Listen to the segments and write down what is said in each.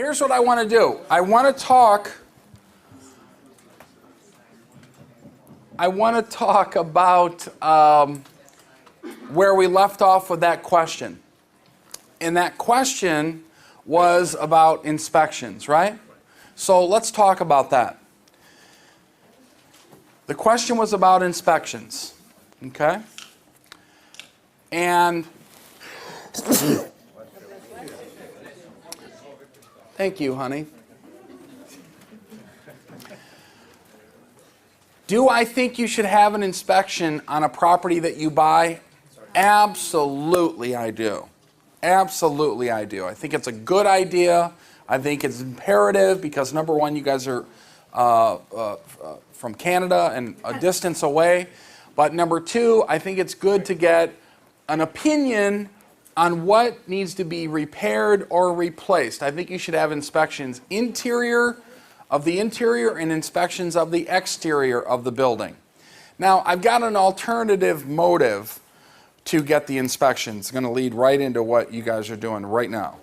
here's what I want to do. I want to talk about where we left off with that question. And that question was about inspections, right? So let's talk about that. The question was about inspections, okay? And thank you, honey. Do I think you should have an inspection on a property that you buy? Absolutely I do. Absolutely I do. I think it's a good idea. I think it's imperative because, number one, you guys are from Canada and a distance away. But number two, I think it's good to get an opinion on what needs to be repaired or replaced. I think you should have inspections of the interior and inspections of the exterior of the building. Now, I've got an alternative motive to get the inspections. It's going to lead right into what you guys are doing right now.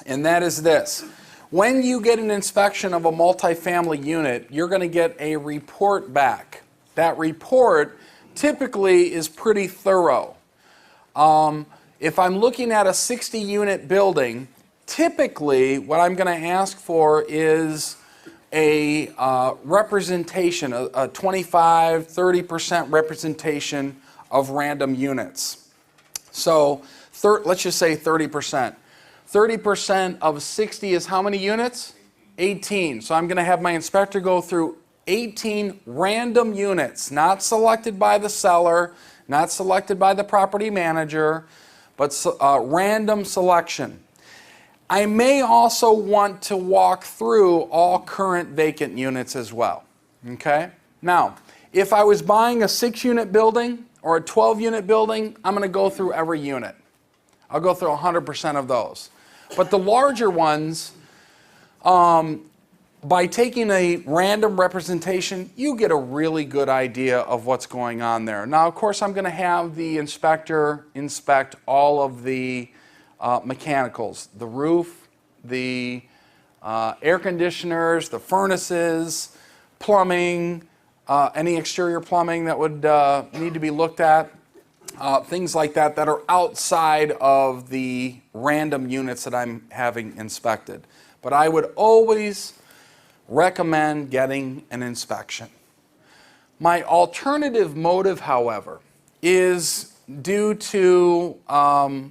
And that is this. When you get an inspection of a multifamily unit, you're going to get a report back. That report typically is pretty thorough. If I'm looking at a 60-unit building, typically what I'm going to ask for is a representation, a 25, 30% representation of random units. So let's just say 30%. 30% of 60 is how many units? 18. So I'm going to have my inspector go through 18 random units, not selected by the seller, not selected by the property manager, but random selection. I may also want to walk through all current vacant units as well. Okay? Now, if I was buying a 6-unit building or a 12-unit building, I'm going to go through every unit. I'll go through 100% of those. But the larger ones, by taking a random representation, you get a really good idea of what's going on there. Now, of course, I'm going to have the inspector inspect all of the mechanicals, the roof, the air conditioners, the furnaces, plumbing, any exterior plumbing that would need to be looked at, things like that that are outside of the random units that I'm having inspected. But I would always recommend getting an inspection. My alternative motive, however, is due to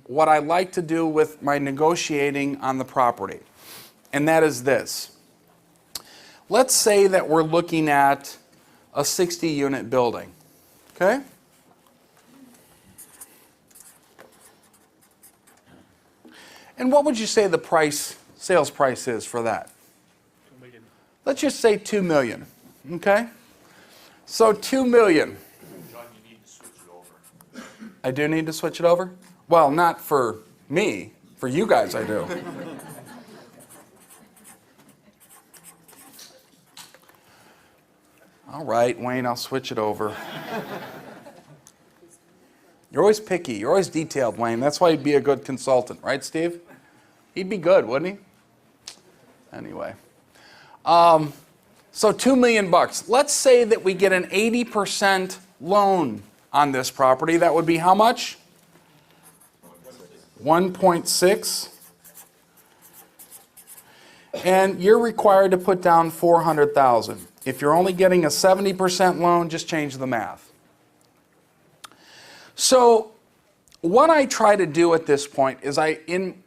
what I like to do with my negotiating on the property. And that is this. Let's say that we're looking at a 60-unit building, okay? And what would you say the sales price is for that? Let's just say $2 million, okay? So $2 million. John, you need to switch it over. I do need to switch it over? Well, not for me. For you guys, I do. All right, Wayne, I'll switch it over. You're always picky. You're always detailed, Wayne. That's why you'd be a good consultant, right, Steve? He'd be good, wouldn't he? Anyway. So $2 million. Let's say that we get an 80% loan on this property. That would be how much? 1.6. And you're required to put down $400,000. If you're only getting a 70% loan, just change the math. So what I try to do at this point is in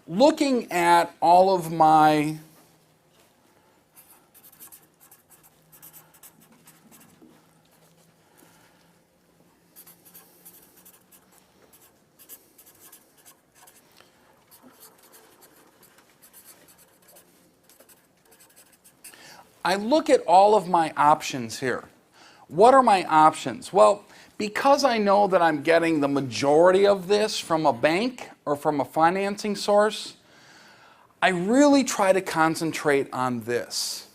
looking at all of my I look at all of my options here. What are my options? Well, because I know that I'm getting the majority of this from a bank or from a financing source, I really try to concentrate on this.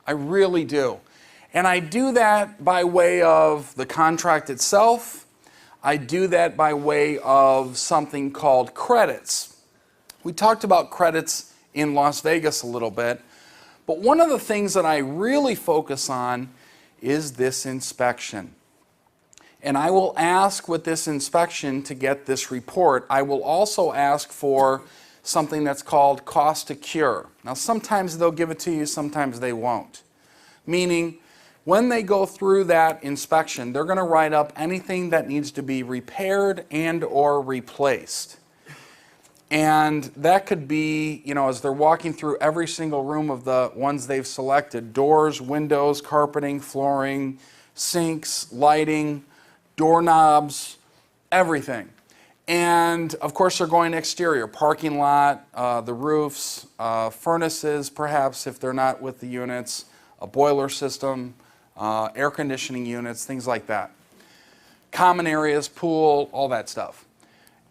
I really do. And I do that by way of the contract itself. I do that by way of something called credits. We talked about credits in Las Vegas a little bit, but one of the things that I really focus on is this inspection. And I will ask with this inspection to get this report. I will also ask for something that's called cost to cure. Now sometimes they'll give it to you, sometimes they won't. Meaning, when they go through that inspection, they're going to write up anything that needs to be repaired and or replaced. And that could be, as they're walking through every single room of the ones they've selected, doors, windows, carpeting, flooring, sinks, lighting, doorknobs, everything. And of course they're going exterior, parking lot, the roofs, furnaces perhaps if they're not with the units, a boiler system, air conditioning units, things like that. Common areas, pool, all that stuff.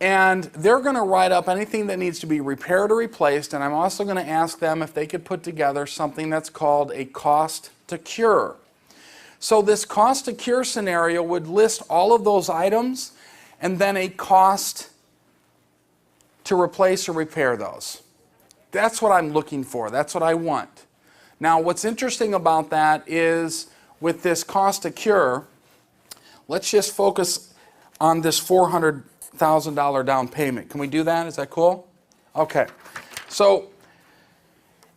And they're going to write up anything that needs to be repaired or replaced, and I'm also going to ask them if they could put together something that's called a cost to cure. So this cost to cure scenario would list all of those items and then a cost to replace or repair those. That's what I'm looking for. That's what I want. Now what's interesting about that is with this cost to cure, let's just focus on this $400,000 down payment. Can we do that? Is that cool? Okay. So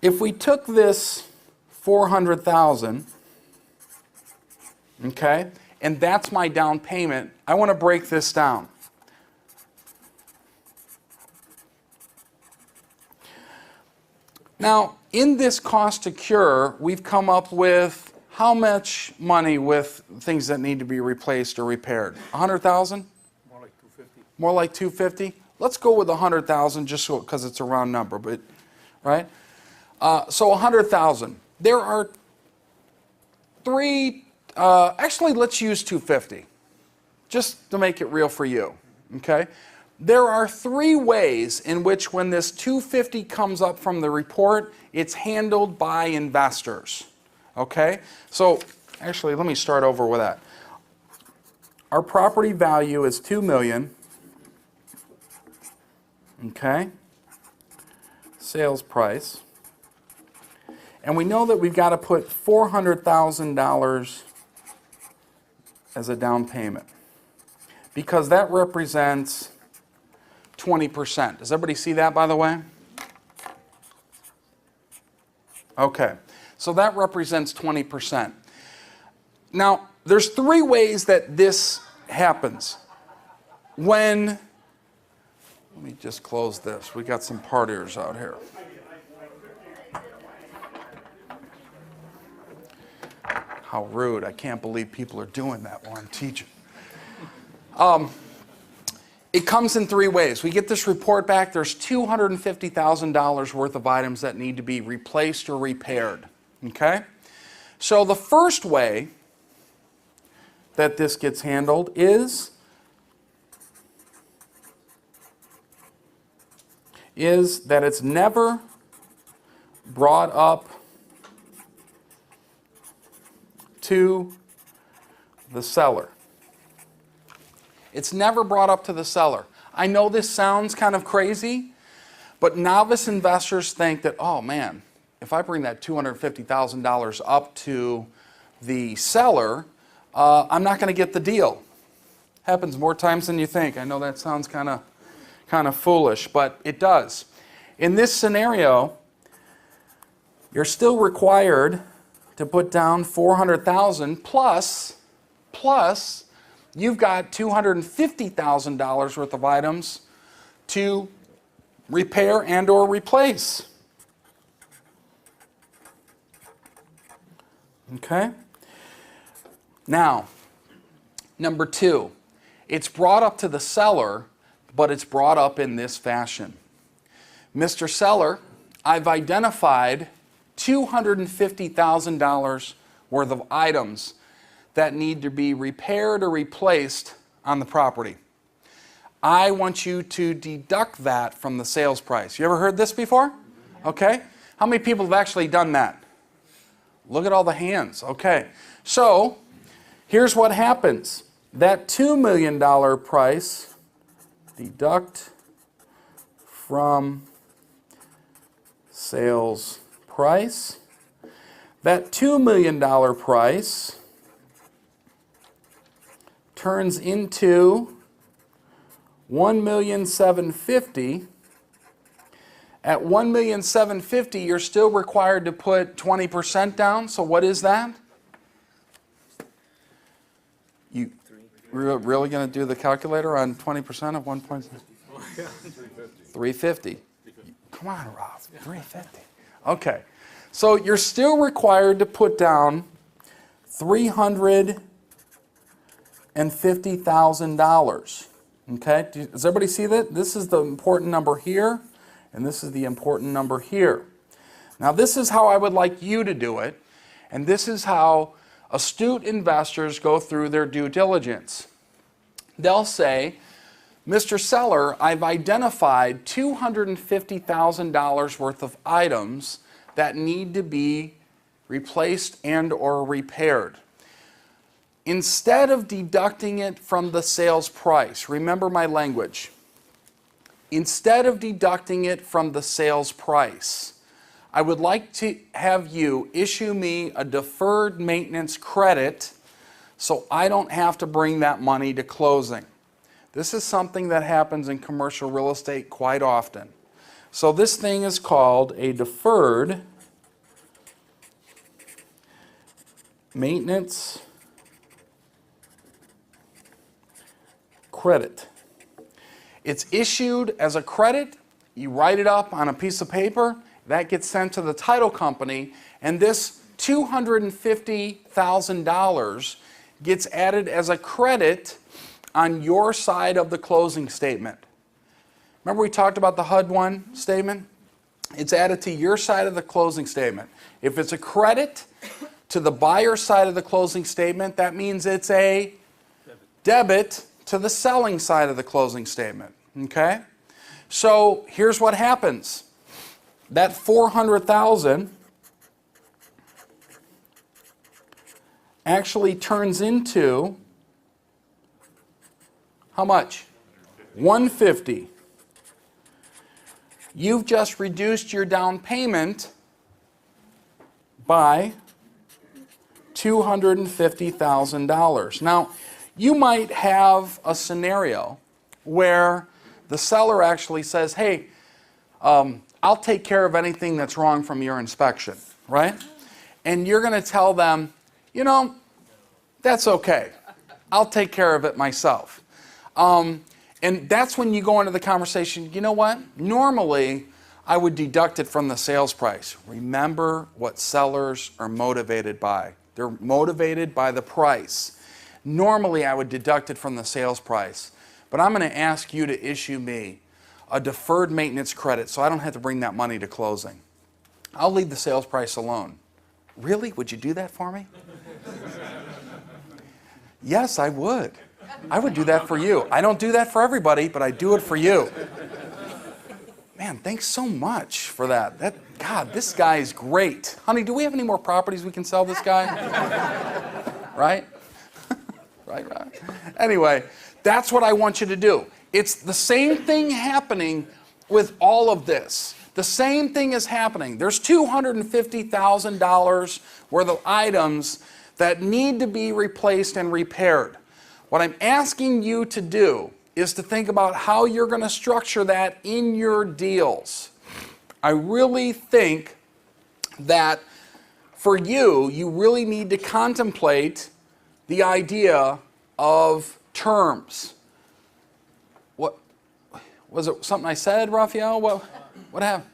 if we took this $400,000, okay, and that's my down payment, I want to break this down. Now, in this cost to cure, we've come up with how much money with things that need to be replaced or repaired? 100,000? More like 250. More like 250? Let's go with 100,000 just so because it's a round number, but right? So 100,000. There are three. Actually, let's use 250, just to make it real for you. Okay? There are three ways in which when this 250 comes up from the report, it's handled by investors. Okay? So actually, let me start over with that. Our property value is $2 million. Okay? Sales price. And we know that we've got to put $400,000 as a down payment because that represents 20%. Does everybody see that, by the way? Okay, so that represents 20%. Now, there's three ways that this happens. Let me just close this. We got some partiers out here. How rude. I can't believe people are doing that while I'm teaching. It comes in three ways. We get this report back. There's $250,000 worth of items that need to be replaced or repaired. Okay? So the first way that this gets handled is that it's never brought up to the seller. It's never brought up to the seller. I know this sounds kind of crazy, but novice investors think that, oh man, if I bring that $250,000 up to the seller, I'm not going to get the deal. Happens more times than you think. I know that sounds kind of foolish, but it does. In this scenario, you're still required to put down $400,000 plus you've got $250,000 worth of items to repair and or replace. Okay? Now, number two, it's brought up to the seller, but it's brought up in this fashion. Mr. Seller, I've identified $250,000 worth of items that need to be repaired or replaced on the property. I want you to deduct that from the sales price. You ever heard this before? Okay. How many people have actually done that? Look at all the hands. Okay. So, here's what happens. That $2 million price, deduct from sales price. That $2 million price turns into $1,750,000. At $1,750,000, you're still required to put 20% down. So what is that? You really going to do the calculator on 20% of 1.7? 350. Come on, Rob. 350. Okay. So you're still required to put down $350,000. Okay? Does everybody see that? This is the important number here, and this is the important number here. Now, this is how I would like you to do it, and this is how astute investors go through their due diligence. They'll say, Mr. Seller, I've identified $250,000 worth of items that need to be replaced and or repaired. Instead of deducting it from the sales price, remember my language, instead of deducting it from the sales price, I would like to have you issue me a deferred maintenance credit so I don't have to bring that money to closing. This is something that happens in commercial real estate quite often. So this thing is called a deferred maintenance credit. It's issued as a credit. You write it up on a piece of paper. That gets sent to the title company, and this $250,000 gets added as a credit on your side of the closing statement. Remember we talked about the HUD-1 statement? It's added to your side of the closing statement. If it's a credit to the buyer's side of the closing statement, that means it's a debit to the selling side of the closing statement. Okay? So here's what happens. That $400,000 actually turns into how much? $150,000. You've just reduced your down payment by $250,000. Now, you might have a scenario where the seller actually says, hey, I'll take care of anything that's wrong from your inspection, right? And you're going to tell them, you know, that's okay. I'll take care of it myself. And that's when you go into the conversation, you know what? Normally, I would deduct it from the sales price. Remember what sellers are motivated by. They're motivated by the price. Normally, I would deduct it from the sales price. But I'm going to ask you to issue me a deferred maintenance credit so I don't have to bring that money to closing. I'll leave the sales price alone. Really? Would you do that for me? Yes, I would. I would do that for you. I don't do that for everybody, but I do it for you. Man, thanks so much for that. God, this guy is great. Honey, do we have any more properties we can sell this guy? Right? Right. Anyway, that's what I want you to do. It's the same thing happening with all of this. The same thing is happening. There's $250,000 worth of items that need to be replaced and repaired. What I'm asking you to do is to think about how you're going to structure that in your deals. I really think that for you, you really need to contemplate the idea of terms. What was it? Something I said, Raphael? What happened?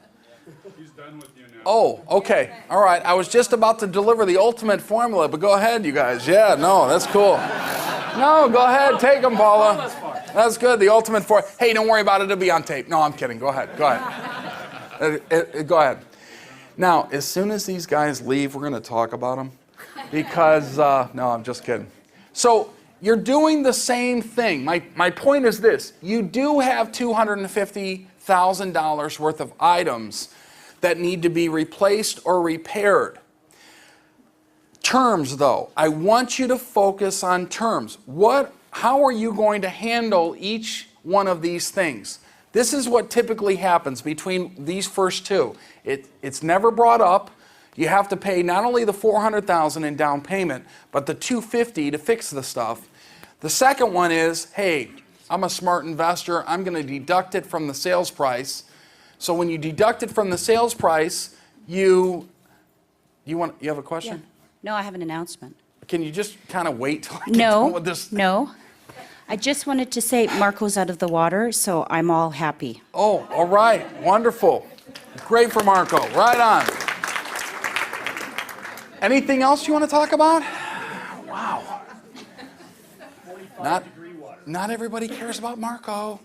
He's done with you now. Oh, okay. All right. I was just about to deliver the ultimate formula, but go ahead, you guys. Yeah, no, that's cool. No, go ahead. Take them, Paula. That's good. The ultimate formula. Hey, don't worry about it. It'll be on tape. No, I'm kidding. Go ahead. Go ahead. Go ahead. Now, as soon as these guys leave, we're going to talk about them. Because, no, I'm just kidding. So, you're doing the same thing. My point is this. You do have $250,000 worth of items that need to be replaced or repaired. Terms, though. I want you to focus on terms. How are you going to handle each one of these things? This is what typically happens between these first two. It's never brought up. You have to pay not only the $400,000 in down payment, but the $250,000 to fix the stuff. The second one is, hey, I'm a smart investor. I'm going to deduct it from the sales price. So when you deduct it from the sales price, you have a question? Yeah. No, I have an announcement. Can you just kind of wait till I get done with this? No. I just wanted to say Marco's out of the water, so I'm all happy. Oh, all right. Wonderful. Great for Marco. Right on. Anything else you want to talk about? Wow. Not everybody cares about Marco.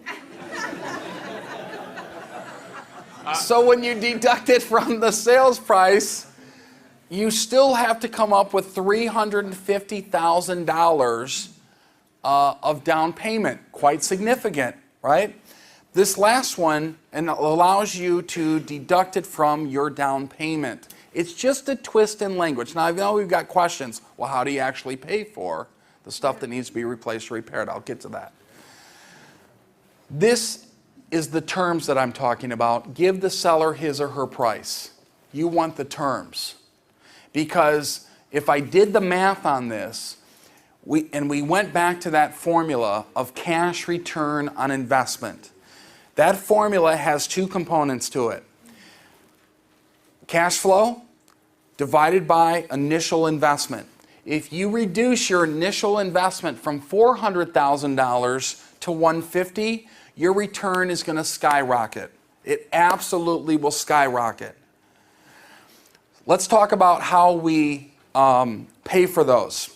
So when you deduct it from the sales price, you still have to come up with $350,000 of down payment. Quite significant, right? This last one allows you to deduct it from your down payment. It's just a twist in language. Now, I know we've got questions. Well, how do you actually pay for the stuff that needs to be replaced or repaired? I'll get to that. This is the terms that I'm talking about. Give the seller his or her price. You want the terms. Because if I did the math on this, we went back to that formula of cash return on investment. That formula has two components to it. Cash flow divided by initial investment. If you reduce your initial investment from $400,000 to $150,000, your return is going to skyrocket. It absolutely will skyrocket. Let's talk about how we pay for those.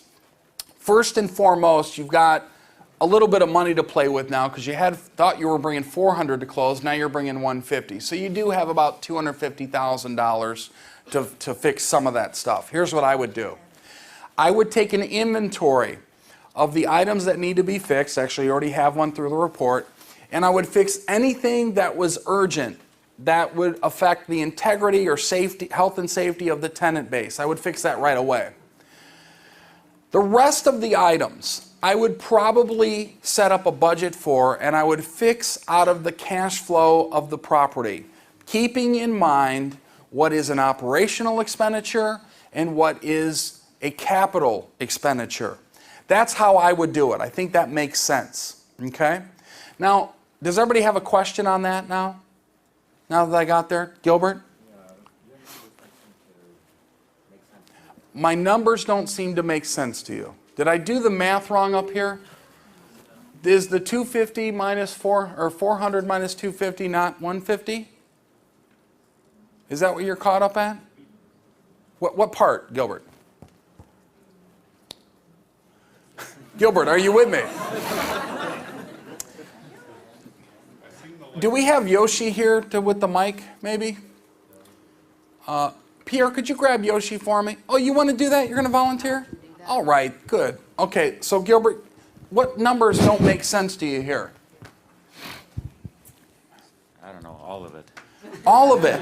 First and foremost, you've got a little bit of money to play with now because you had thought you were bringing $400,000 to close. Now you're bringing $150,000. So you do have about $250,000 to fix some of that stuff. Here's what I would do. I would take an inventory of the items that need to be fixed. Actually, you already have one through the report. And I would fix anything that was urgent that would affect the integrity or safety, health and safety of the tenant base. I would fix that right away. The rest of the items, I would probably set up a budget for, and I would fix out of the cash flow of the property, keeping in mind what is an operational expenditure and what is a capital expenditure. That's how I would do it. I think that makes sense. Okay? Now, does everybody have a question on that now? Now that I got there? Gilbert? My numbers don't seem to make sense to you. Did I do the math wrong up here? Is the 250 minus 400 minus 250 not 150? Is that what you're caught up at? What part, Gilbert? Gilbert, are you with me? Do we have Yoshi here with the mic, maybe? Pierre, could you grab Yoshi for me? Oh, you want to do that? You're going to volunteer? All right, good. Okay, so Gilbert, what numbers don't make sense to you here? I don't know, all of it. All of it.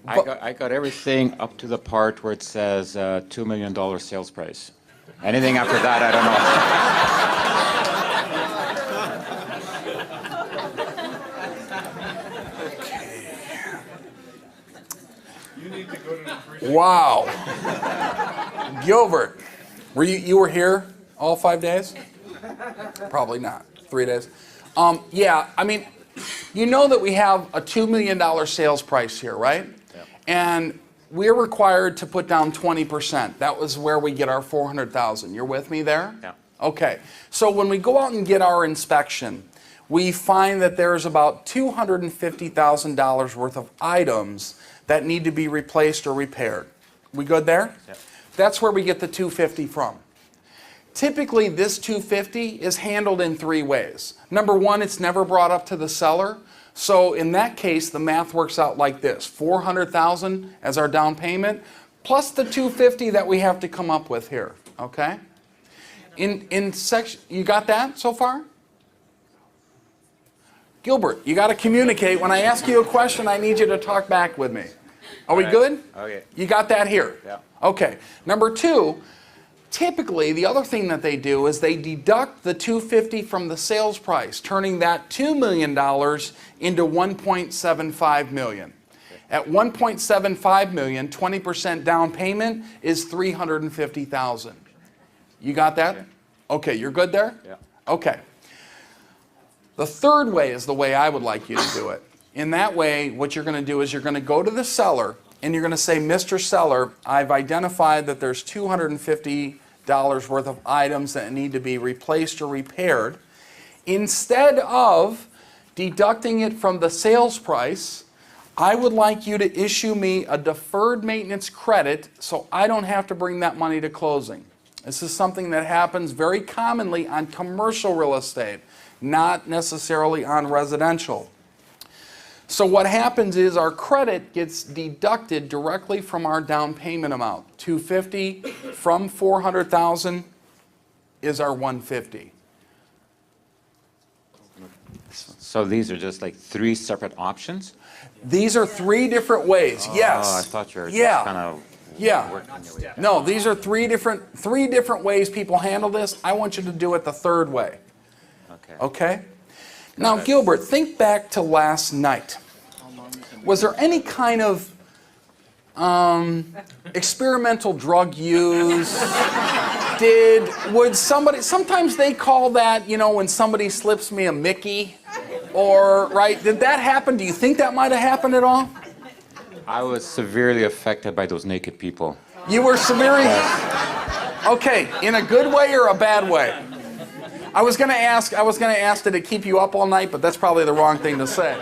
I got everything up to the part where it says $2 million sales price. Anything after that, I don't know. You need to go to the appreciation. Wow. Gilbert, you were here all 5 days? Probably not. 3 days. Yeah, I mean, you know that we have a $2 million sales price here, right? Yeah. And we're required to put down 20%. That was where we get our $400,000. You're with me there? Yeah. Okay. So when we go out and get our inspection, we find that there's about $250,000 worth of items that need to be replaced or repaired. We good there? Yeah. That's where we get the $250,000 from. Typically, this $250,000 is handled in 3 ways. Number one, it's never brought up to the seller. So in that case, the math works out like this: $400,000 as our down payment, plus the $250,000 that we have to come up with here. Okay? In section, you got that so far? Gilbert, you got to communicate. When I ask you a question, I need you to talk back with me. Are we good? Okay. You got that here? Yeah. Okay. Number two, Typically, the other thing that they do is they deduct the $250 from the sales price, turning that $2 million into $1.75 million. At $1.75 million, 20% down payment is $350,000. You got that? Yeah. Okay, you're good there? Yeah. Okay. The third way is the way I would like you to do it. In that way, what you're going to do is you're going to go to the seller and you're going to say, Mr. Seller, I've identified that there's $250 worth of items that need to be replaced or repaired. Instead of deducting it from the sales price, I would like you to issue me a deferred maintenance credit so I don't have to bring that money to closing. This is something that happens very commonly on commercial real estate, not necessarily on residential. So what happens is our credit gets deducted directly from our down payment amount. $250 from $400,000 is our $150. So these are just like 3 separate options? These are 3 different ways. Yes. Oh, I thought you were Yeah. just kind of Yeah. working your way. No, these are three different ways people handle this. I want you to do it the third way. Okay. Okay? Now, Gilbert, think back to last night. Was there any kind of experimental drug use? Would somebody, sometimes they call that, you know, when somebody slips me a Mickey, or, right? Did that happen? Do you think that might have happened at all? I was severely affected by those naked people. You were severely, okay, in a good way or a bad way? I was gonna ask, did it keep you up all night? But that's probably the wrong thing to say.